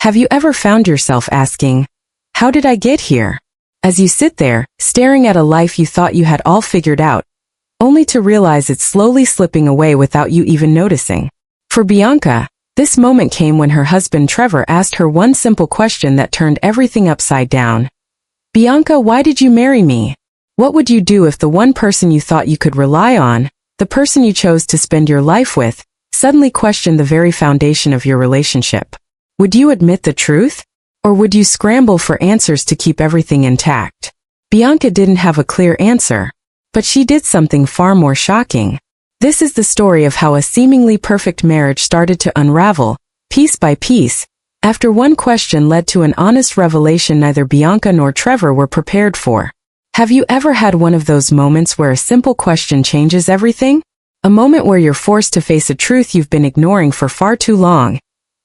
Have you ever found yourself asking, "How did I get here?" As you sit there, staring at a life you thought you had all figured out, only to realize it's slowly slipping away without you even noticing. For Bianca, this moment came when her husband Trevor asked her one simple question that turned everything upside down. "Bianca, why did you marry me? What would you do if the one person you thought you could rely on, the person you chose to spend your life with, suddenly questioned the very foundation of your relationship? Would you admit the truth? Or would you scramble for answers to keep everything intact?" Bianca didn't have a clear answer, but she did something far more shocking. This is the story of how a seemingly perfect marriage started to unravel, piece by piece, after one question led to an honest revelation neither Bianca nor Trevor were prepared for. Have you ever had one of those moments where a simple question changes everything? A moment where you're forced to face a truth you've been ignoring for far too long,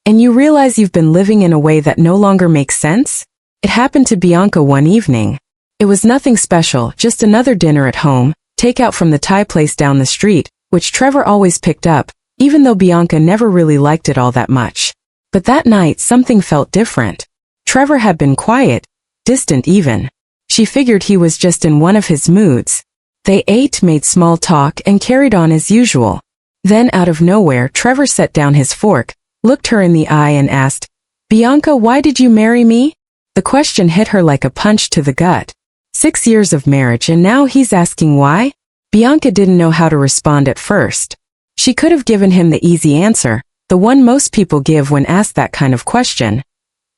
and you realize you've been living in a way that no longer makes sense? It happened to Bianca one evening. It was nothing special, just another dinner at home, takeout from the Thai place down the street, which Trevor always picked up, even though Bianca never really liked it all that much. But that night something felt different. Trevor had been quiet, distant even. She figured he was just in one of his moods. They ate, made small talk, and carried on as usual. Then out of nowhere, Trevor set down his fork, looked her in the eye and asked, "Bianca, why did you marry me?" The question hit her like a punch to the gut. 6 years of marriage and now he's asking why? Bianca didn't know how to respond at first. She could have given him the easy answer, the one most people give when asked that kind of question.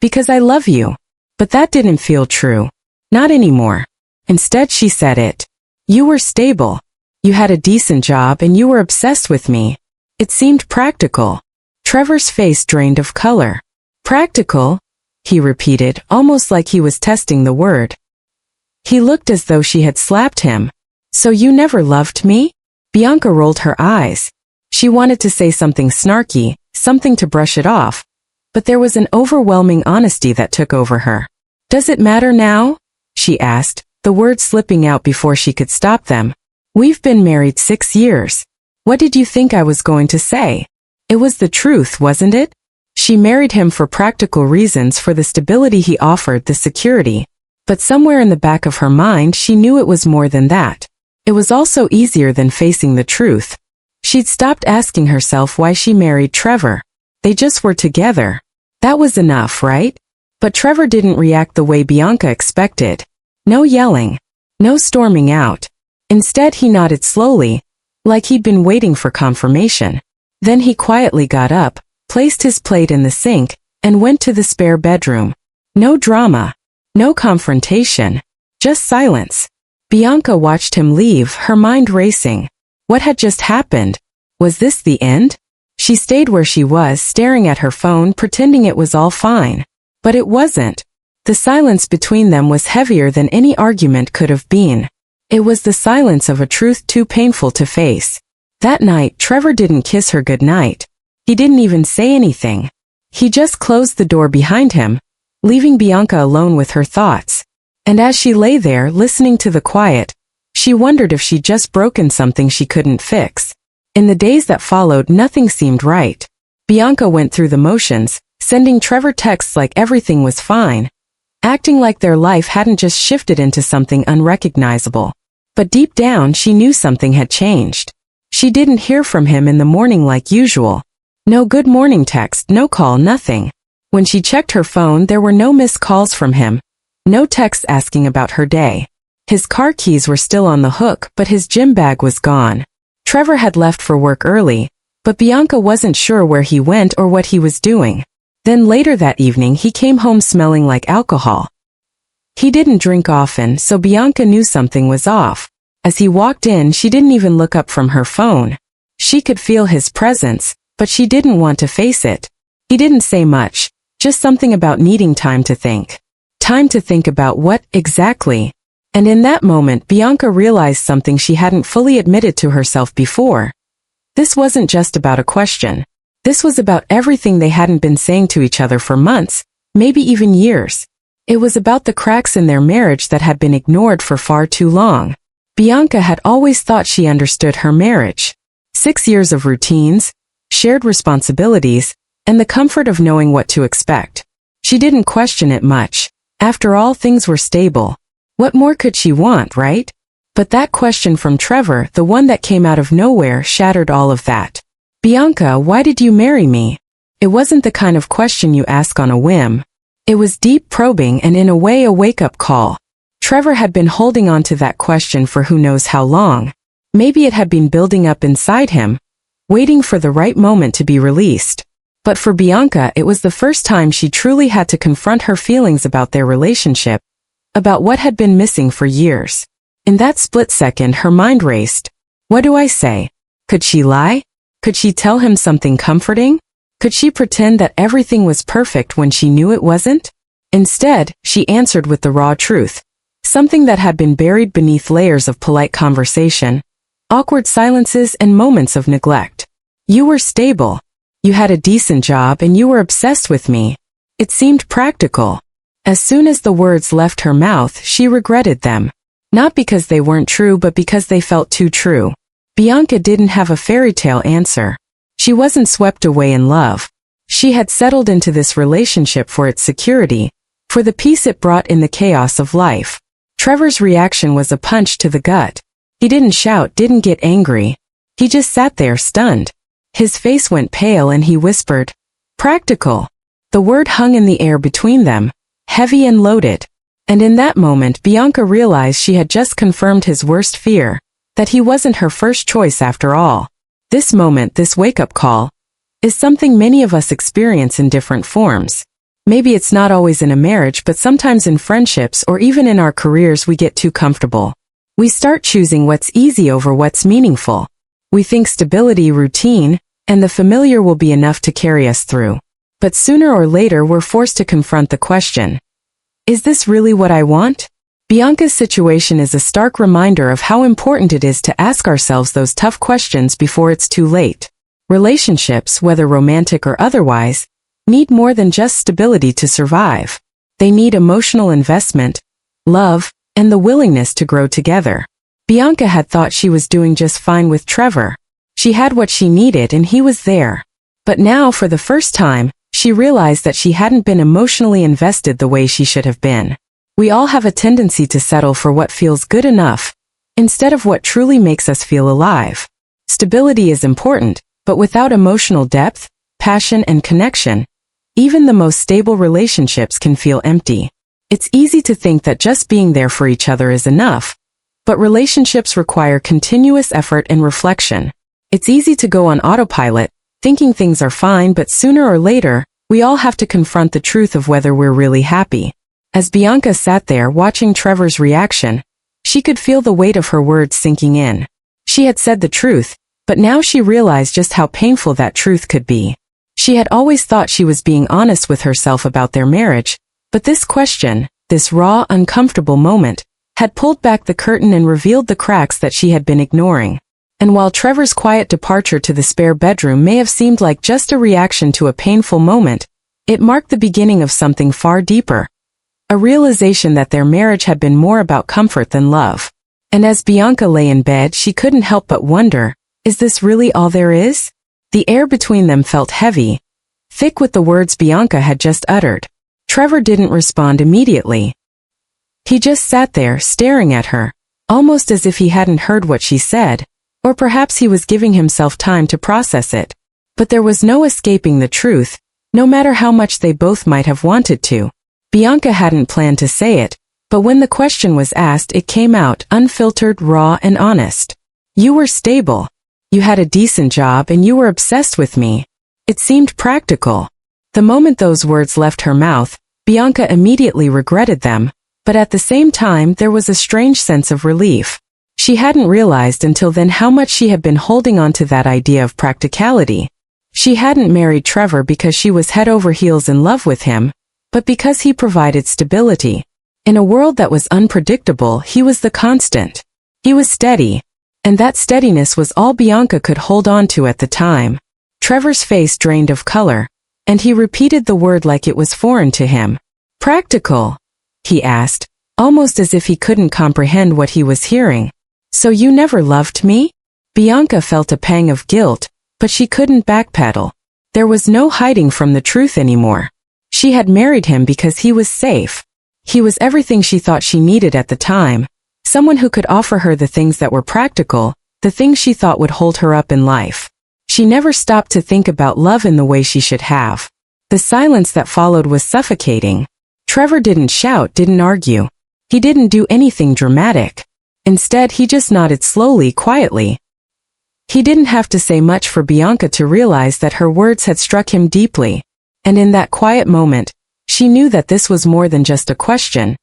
"Because I love you." But that didn't feel true. Not anymore. Instead she said it. "You were stable. You had a decent job and you were obsessed with me. It seemed practical." Trevor's face drained of color. "Practical?" he repeated, almost like he was testing the word. He looked as though she had slapped him. "So you never loved me?" Bianca rolled her eyes. She wanted to say something snarky, something to brush it off, but there was an overwhelming honesty that took over her. "Does it matter now?" she asked, the words slipping out before she could stop them. "We've been married 6 years. What did you think I was going to say? It was the truth, wasn't it?" She married him for practical reasons, for the stability he offered, the security. But somewhere in the back of her mind she knew it was more than that. It was also easier than facing the truth. She'd stopped asking herself why she married Trevor. They just were together. That was enough, right? But Trevor didn't react the way Bianca expected. No yelling. No storming out. Instead he nodded slowly, like he'd been waiting for confirmation. Then he quietly got up, placed his plate in the sink, and went to the spare bedroom. No drama. No confrontation. Just silence. Bianca watched him leave, her mind racing. What had just happened? Was this the end? She stayed where she was, staring at her phone, pretending it was all fine. But it wasn't. The silence between them was heavier than any argument could have been. It was the silence of a truth too painful to face. That night, Trevor didn't kiss her goodnight. He didn't even say anything. He just closed the door behind him, leaving Bianca alone with her thoughts. And as she lay there, listening to the quiet, she wondered if she'd just broken something she couldn't fix. In the days that followed, nothing seemed right. Bianca went through the motions, sending Trevor texts like everything was fine, acting like their life hadn't just shifted into something unrecognizable. But deep down she knew something had changed. She didn't hear from him in the morning like usual. No good morning text, no call, nothing. When she checked her phone, there were no missed calls from him. No texts asking about her day. His car keys were still on the hook, but his gym bag was gone. Trevor had left for work early, but Bianca wasn't sure where he went or what he was doing. Then later that evening he came home smelling like alcohol. He didn't drink often, so Bianca knew something was off. As he walked in, she didn't even look up from her phone. She could feel his presence, but she didn't want to face it. He didn't say much, just something about needing time to think. Time to think about what, exactly? And in that moment, Bianca realized something she hadn't fully admitted to herself before. This wasn't just about a question. This was about everything they hadn't been saying to each other for months, maybe even years. It was about the cracks in their marriage that had been ignored for far too long. Bianca had always thought she understood her marriage. 6 years of routines, shared responsibilities, and the comfort of knowing what to expect. She didn't question it much. After all, things were stable. What more could she want, right? But that question from Trevor, the one that came out of nowhere, shattered all of that. Bianca, why did you marry me? It wasn't the kind of question you ask on a whim. It was deep, probing, and in a way a wake-up call. Trevor had been holding on to that question for who knows how long. Maybe it had been building up inside him, waiting for the right moment to be released. But for Bianca, it was the first time she truly had to confront her feelings about their relationship, about what had been missing for years. In that split second, her mind raced. What do I say? Could she lie? Could she tell him something comforting? Could she pretend that everything was perfect when she knew it wasn't? Instead, she answered with the raw truth. Something that had been buried beneath layers of polite conversation, awkward silences, and moments of neglect. You were stable. You had a decent job and you were obsessed with me. It seemed practical. As soon as the words left her mouth, she regretted them. Not because they weren't true, but because they felt too true. Bianca didn't have a fairy tale answer. She wasn't swept away in love. She had settled into this relationship for its security, for the peace it brought in the chaos of life. Trevor's reaction was a punch to the gut. He didn't shout, didn't get angry. He just sat there stunned. His face went pale and he whispered, "Practical." The word hung in the air between them, heavy and loaded. And in that moment, Bianca realized she had just confirmed his worst fear, that he wasn't her first choice after all. This moment, this wake-up call, is something many of us experience in different forms. Maybe it's not always in a marriage, but sometimes in friendships or even in our careers we get too comfortable. We start choosing what's easy over what's meaningful. We think stability, routine, and the familiar will be enough to carry us through. But sooner or later we're forced to confront the question, is this really what I want? Bianca's situation is a stark reminder of how important it is to ask ourselves those tough questions before it's too late. Relationships, whether romantic or otherwise, need more than just stability to survive. They need emotional investment, love, and the willingness to grow together. Bianca had thought she was doing just fine with Trevor. She had what she needed and he was there. But now, for the first time, she realized that she hadn't been emotionally invested the way she should have been. We all have a tendency to settle for what feels good enough, instead of what truly makes us feel alive. Stability is important, but without emotional depth, passion, and connection, even the most stable relationships can feel empty. It's easy to think that just being there for each other is enough, but relationships require continuous effort and reflection. It's easy to go on autopilot, thinking things are fine, but sooner or later, we all have to confront the truth of whether we're really happy. As Bianca sat there watching Trevor's reaction, she could feel the weight of her words sinking in. She had said the truth, but now she realized just how painful that truth could be. She had always thought she was being honest with herself about their marriage, but this question, this raw, uncomfortable moment, had pulled back the curtain and revealed the cracks that she had been ignoring. And while Trevor's quiet departure to the spare bedroom may have seemed like just a reaction to a painful moment, it marked the beginning of something far deeper. A realization that their marriage had been more about comfort than love. And as Bianca lay in bed, she couldn't help but wonder, is this really all there is? The air between them felt heavy, thick with the words Bianca had just uttered. Trevor didn't respond immediately. He just sat there, staring at her, almost as if he hadn't heard what she said, or perhaps he was giving himself time to process it. But there was no escaping the truth, no matter how much they both might have wanted to. Bianca hadn't planned to say it, but when the question was asked, it came out, unfiltered, raw, and honest. You were stable. You had a decent job and you were obsessed with me. It seemed practical. The moment those words left her mouth, Bianca immediately regretted them, but at the same time there was a strange sense of relief. She hadn't realized until then how much she had been holding on to that idea of practicality. She hadn't married Trevor because she was head over heels in love with him, but because he provided stability. In a world that was unpredictable, he was the constant. He was steady. And that steadiness was all Bianca could hold on to at the time. Trevor's face drained of color, and he repeated the word like it was foreign to him. Practical? He asked, almost as if he couldn't comprehend what he was hearing. So you never loved me? Bianca felt a pang of guilt, but she couldn't backpedal. There was no hiding from the truth anymore. She had married him because he was safe. He was everything she thought she needed at the time. Someone who could offer her the things that were practical, the things she thought would hold her up in life. She never stopped to think about love in the way she should have. The silence that followed was suffocating. Trevor didn't shout, didn't argue. He didn't do anything dramatic. Instead, he just nodded slowly, quietly. He didn't have to say much for Bianca to realize that her words had struck him deeply. And in that quiet moment, she knew that this was more than just a question.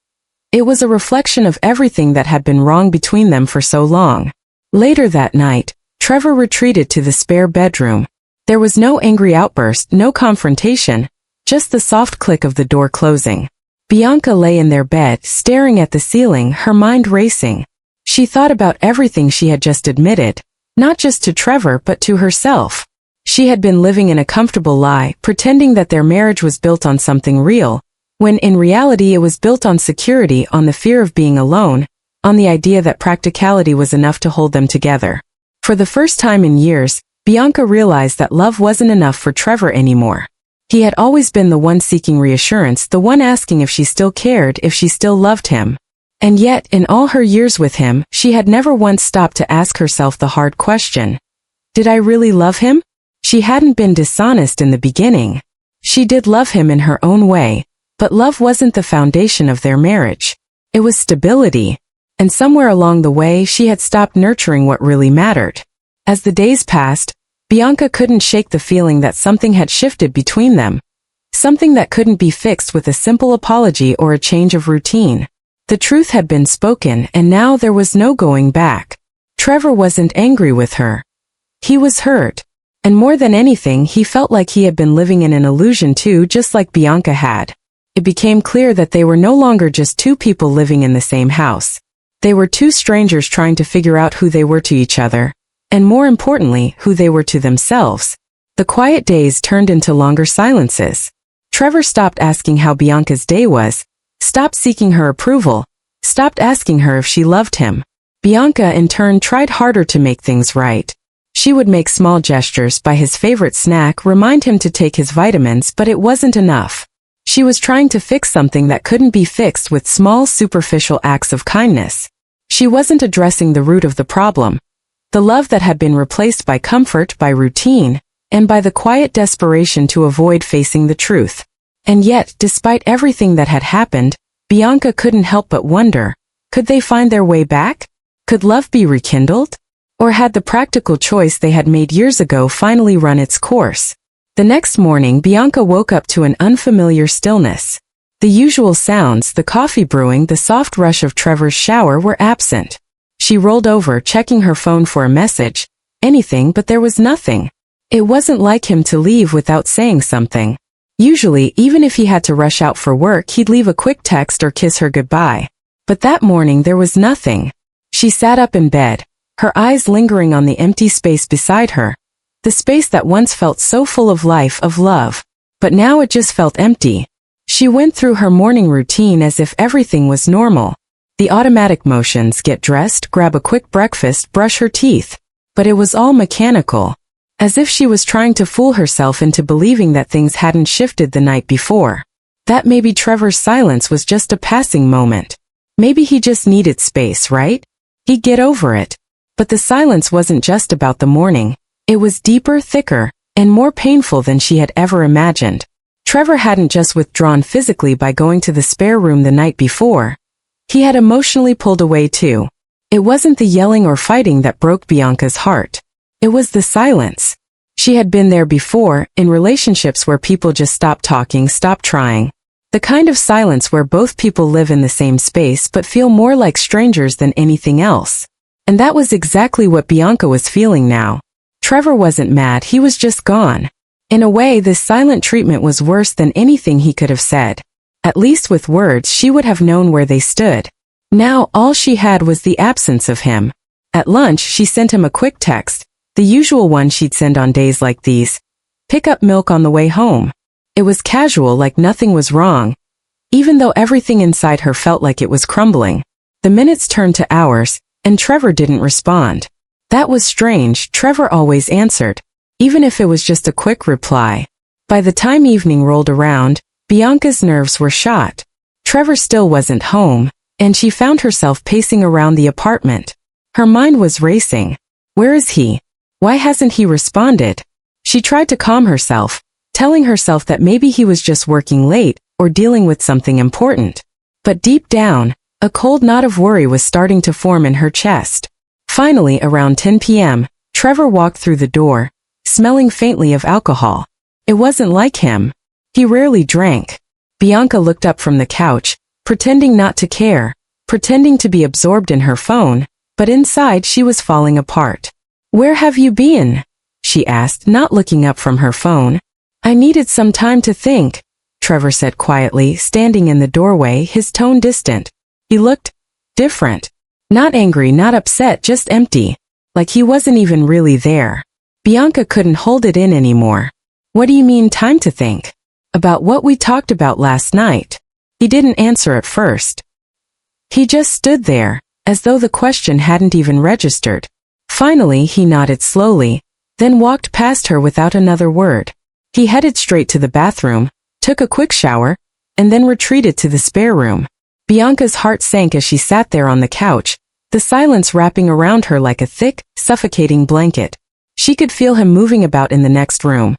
It was a reflection of everything that had been wrong between them for so long. Later that night, Trevor retreated to the spare bedroom. There was no angry outburst, no confrontation, just the soft click of the door closing. Bianca lay in their bed, staring at the ceiling, her mind racing. She thought about everything she had just admitted, not just to Trevor but to herself. She had been living in a comfortable lie, pretending that their marriage was built on something real, when in reality it was built on security, on the fear of being alone, on the idea that practicality was enough to hold them together. For the first time in years, Bianca realized that love wasn't enough for Trevor anymore. He had always been the one seeking reassurance, the one asking if she still cared, if she still loved him. And yet, in all her years with him, she had never once stopped to ask herself the hard question. Did I really love him? She hadn't been dishonest in the beginning. She did love him in her own way, but love wasn't the foundation of their marriage. It was stability. And somewhere along the way she had stopped nurturing what really mattered. As the days passed, Bianca couldn't shake the feeling that something had shifted between them. Something that couldn't be fixed with a simple apology or a change of routine. The truth had been spoken and now there was no going back. Trevor wasn't angry with her. He was hurt. And more than anything, he felt like he had been living in an illusion too, just like Bianca had. It became clear that they were no longer just two people living in the same house. They were two strangers trying to figure out who they were to each other, and more importantly, who they were to themselves. The quiet days turned into longer silences. Trevor stopped asking how Bianca's day was, stopped seeking her approval, stopped asking her if she loved him. Bianca, in turn, tried harder to make things right. She would make small gestures, buy his favorite snack, remind him to take his vitamins, but it wasn't enough. She was trying to fix something that couldn't be fixed with small, superficial acts of kindness. She wasn't addressing the root of the problem. The love that had been replaced by comfort, by routine, and by the quiet desperation to avoid facing the truth. And yet, despite everything that had happened, Bianca couldn't help but wonder, could they find their way back? Could love be rekindled? Or had the practical choice they had made years ago finally run its course? The next morning, Bianca woke up to an unfamiliar stillness. The usual sounds, the coffee brewing, the soft rush of Trevor's shower were absent. She rolled over, checking her phone for a message. Anything, but there was nothing. It wasn't like him to leave without saying something. Usually, even if he had to rush out for work, he'd leave a quick text or kiss her goodbye. But that morning there was nothing. She sat up in bed, her eyes lingering on the empty space beside her. The space that once felt so full of life, of love. But now it just felt empty. She went through her morning routine as if everything was normal. The automatic motions: get dressed, grab a quick breakfast, brush her teeth. But it was all mechanical. As if she was trying to fool herself into believing that things hadn't shifted the night before. That maybe Trevor's silence was just a passing moment. Maybe he just needed space, right? He'd get over it. But the silence wasn't just about the morning. It was deeper, thicker, and more painful than she had ever imagined. Trevor hadn't just withdrawn physically by going to the spare room the night before. He had emotionally pulled away too. It wasn't the yelling or fighting that broke Bianca's heart. It was the silence. She had been there before, in relationships where people just stop talking, stop trying. The kind of silence where both people live in the same space but feel more like strangers than anything else. And that was exactly what Bianca was feeling now. Trevor wasn't mad, he was just gone. In a way, this silent treatment was worse than anything he could have said. At least with words she would have known where they stood. Now all she had was the absence of him. At lunch she sent him a quick text, the usual one she'd send on days like these. Pick up milk on the way home. It was casual, like nothing was wrong, even though everything inside her felt like it was crumbling. The minutes turned to hours, and Trevor didn't respond. That was strange. Trevor always answered, even if it was just a quick reply. By the time evening rolled around, Bianca's nerves were shot. Trevor still wasn't home, and she found herself pacing around the apartment. Her mind was racing. Where is he? Why hasn't he responded? She tried to calm herself, telling herself that maybe he was just working late or dealing with something important. But deep down, a cold knot of worry was starting to form in her chest. Finally, around 10 p.m., Trevor walked through the door, smelling faintly of alcohol. It wasn't like him. He rarely drank. Bianca looked up from the couch, pretending not to care, pretending to be absorbed in her phone, but inside she was falling apart. "Where have you been?" she asked, not looking up from her phone. "I needed some time to think," Trevor said quietly, standing in the doorway, his tone distant. He looked different. Not angry, not upset, just empty. Like he wasn't even really there. Bianca couldn't hold it in anymore. "What do you mean, time to think? About what we talked about last night?" He didn't answer at first. He just stood there, as though the question hadn't even registered. Finally, he nodded slowly, then walked past her without another word. He headed straight to the bathroom, took a quick shower, and then retreated to the spare room. Bianca's heart sank as she sat there on the couch, the silence wrapping around her like a thick, suffocating blanket. She could feel him moving about in the next room.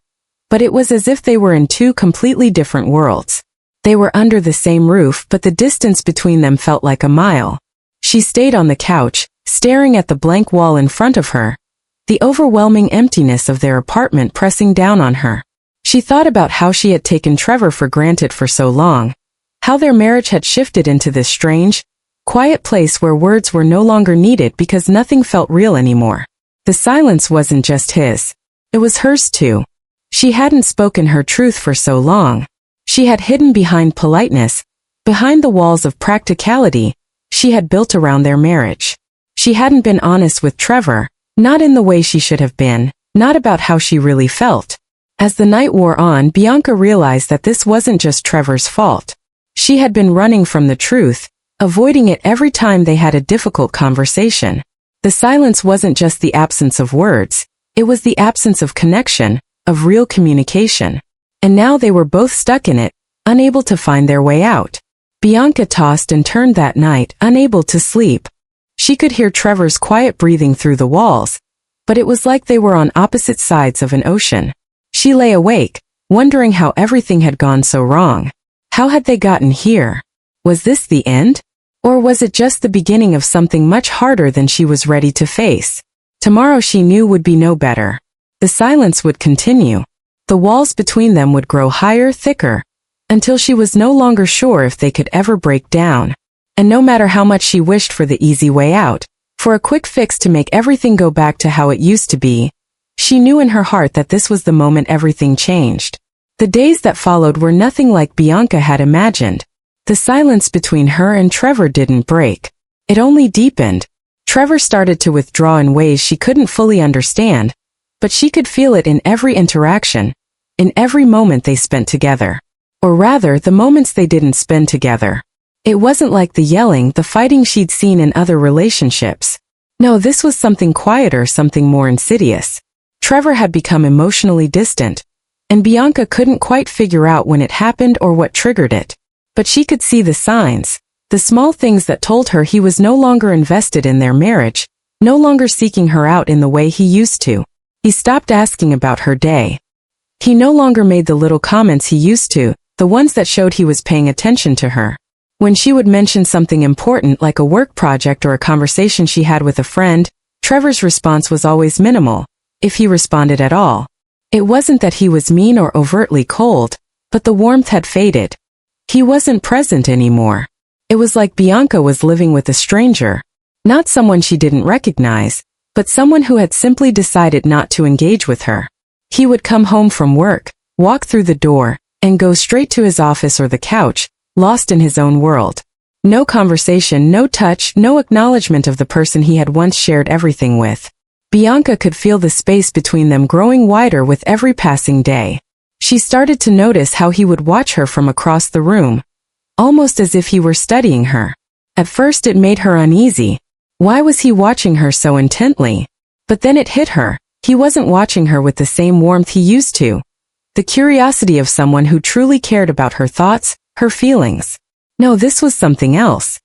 But it was as if they were in two completely different worlds. They were under the same roof, but the distance between them felt like a mile. She stayed on the couch, staring at the blank wall in front of her, the overwhelming emptiness of their apartment pressing down on her. She thought about how she had taken Trevor for granted for so long, how their marriage had shifted into this strange, quiet place where words were no longer needed because nothing felt real anymore. The silence wasn't just his. It was hers too. She hadn't spoken her truth for so long. She had hidden behind politeness, behind the walls of practicality she had built around their marriage. She hadn't been honest with Trevor, not in the way she should have been, not about how she really felt. As the night wore on, Bianca realized that this wasn't just Trevor's fault. She had been running from the truth, avoiding it every time they had a difficult conversation. The silence wasn't just the absence of words, it was the absence of connection, of real communication. And now they were both stuck in it, unable to find their way out. Bianca tossed and turned that night, unable to sleep. She could hear Trevor's quiet breathing through the walls, but it was like they were on opposite sides of an ocean. She lay awake, wondering how everything had gone so wrong. How had they gotten here? Was this the end? Or was it just the beginning of something much harder than she was ready to face? Tomorrow she knew would be no better. The silence would continue. The walls between them would grow higher, thicker, until she was no longer sure if they could ever break down. And no matter how much she wished for the easy way out, for a quick fix to make everything go back to how it used to be, she knew in her heart that this was the moment everything changed. The days that followed were nothing like Bianca had imagined. The silence between her and Trevor didn't break. It only deepened. Trevor started to withdraw in ways she couldn't fully understand, but she could feel it in every interaction, in every moment they spent together. Or rather, the moments they didn't spend together. It wasn't like the yelling, the fighting she'd seen in other relationships. No, this was something quieter, something more insidious. Trevor had become emotionally distant, and Bianca couldn't quite figure out when it happened or what triggered it. But she could see the signs, the small things that told her he was no longer invested in their marriage, no longer seeking her out in the way he used to. He stopped asking about her day. He no longer made the little comments he used to, the ones that showed he was paying attention to her. When she would mention something important like a work project or a conversation she had with a friend, Trevor's response was always minimal, if he responded at all. It wasn't that he was mean or overtly cold, but the warmth had faded. He wasn't present anymore. It was like Bianca was living with a stranger, not someone she didn't recognize, but someone who had simply decided not to engage with her. He would come home from work, walk through the door, and go straight to his office or the couch, lost in his own world. No conversation, no touch, no acknowledgement of the person he had once shared everything with. Bianca could feel the space between them growing wider with every passing day. She started to notice how he would watch her from across the room, almost as if he were studying her. At first it made her uneasy. Why was he watching her so intently? But then it hit her. He wasn't watching her with the same warmth he used to. The The curiosity of someone who truly cared about her thoughts, her feelings. No, this was something else.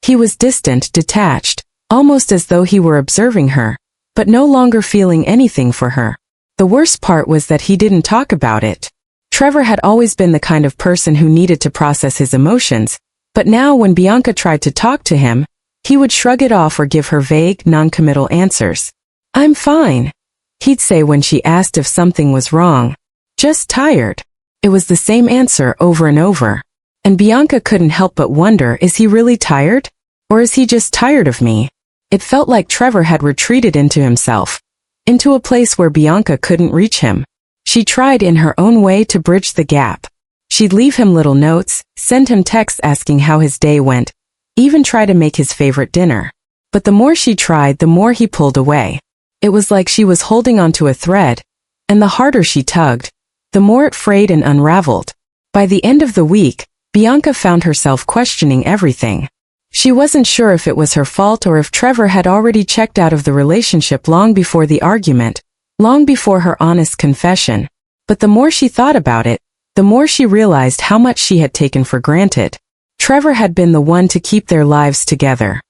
He was distant, detached, almost as though he were observing her, but no longer feeling anything for her. The worst part was that he didn't talk about it. Trevor had always been the kind of person who needed to process his emotions, but now when Bianca tried to talk to him, he would shrug it off or give her vague, non-committal answers. "I'm fine," he'd say when she asked if something was wrong. "Just tired." It was the same answer over and over. And Bianca couldn't help but wonder, is he really tired? Or is he just tired of me? It felt like Trevor had retreated into himself, into a place where Bianca couldn't reach him. She tried in her own way to bridge the gap. She'd leave him little notes, send him texts asking how his day went, even try to make his favorite dinner. But the more she tried, the more he pulled away. It was like she was holding onto a thread, and the harder she tugged, the more it frayed and unraveled. By the end of the week, Bianca found herself questioning everything. She wasn't sure if it was her fault or if Trevor had already checked out of the relationship long before the argument, long before her honest confession. But the more she thought about it, the more she realized how much she had taken for granted. Trevor had been the one to keep their lives together.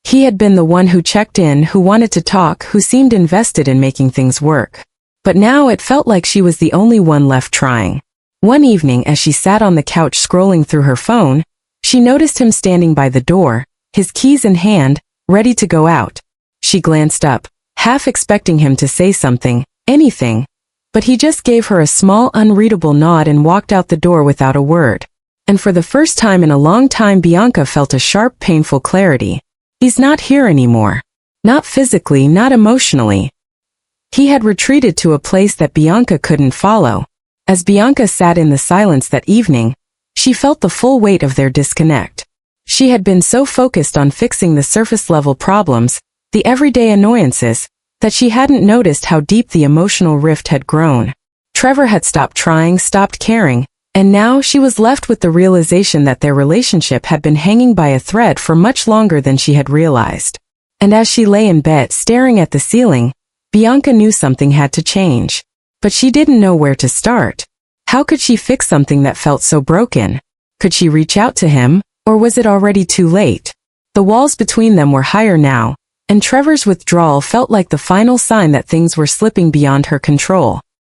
He had been the one who checked in, who wanted to talk, who seemed invested in making things work. But now it felt like she was the only one left trying. One evening as she sat on the couch scrolling through her phone, she noticed him standing by the door, his keys in hand, ready to go out. She glanced up, half expecting him to say something, anything, but he just gave her a small unreadable nod and walked out the door without a word. And for the first time in a long time Bianca felt a sharp, painful clarity. He's not here anymore. Not physically, not emotionally. He had retreated to a place that Bianca couldn't follow. As Bianca sat in the silence that evening, she felt the full weight of their disconnect. She had been so focused on fixing the surface-level problems, the everyday annoyances, that she hadn't noticed how deep the emotional rift had grown. Trevor had stopped trying, stopped caring, and now she was left with the realization that their relationship had been hanging by a thread for much longer than she had realized. And as she lay in bed staring at the ceiling, Bianca knew something had to change. But she didn't know where to start. How could she fix something that felt so broken? Could she reach out to him, or was it already too late? The walls between them were higher now, and Trevor's withdrawal felt like the final sign that things were slipping beyond her control.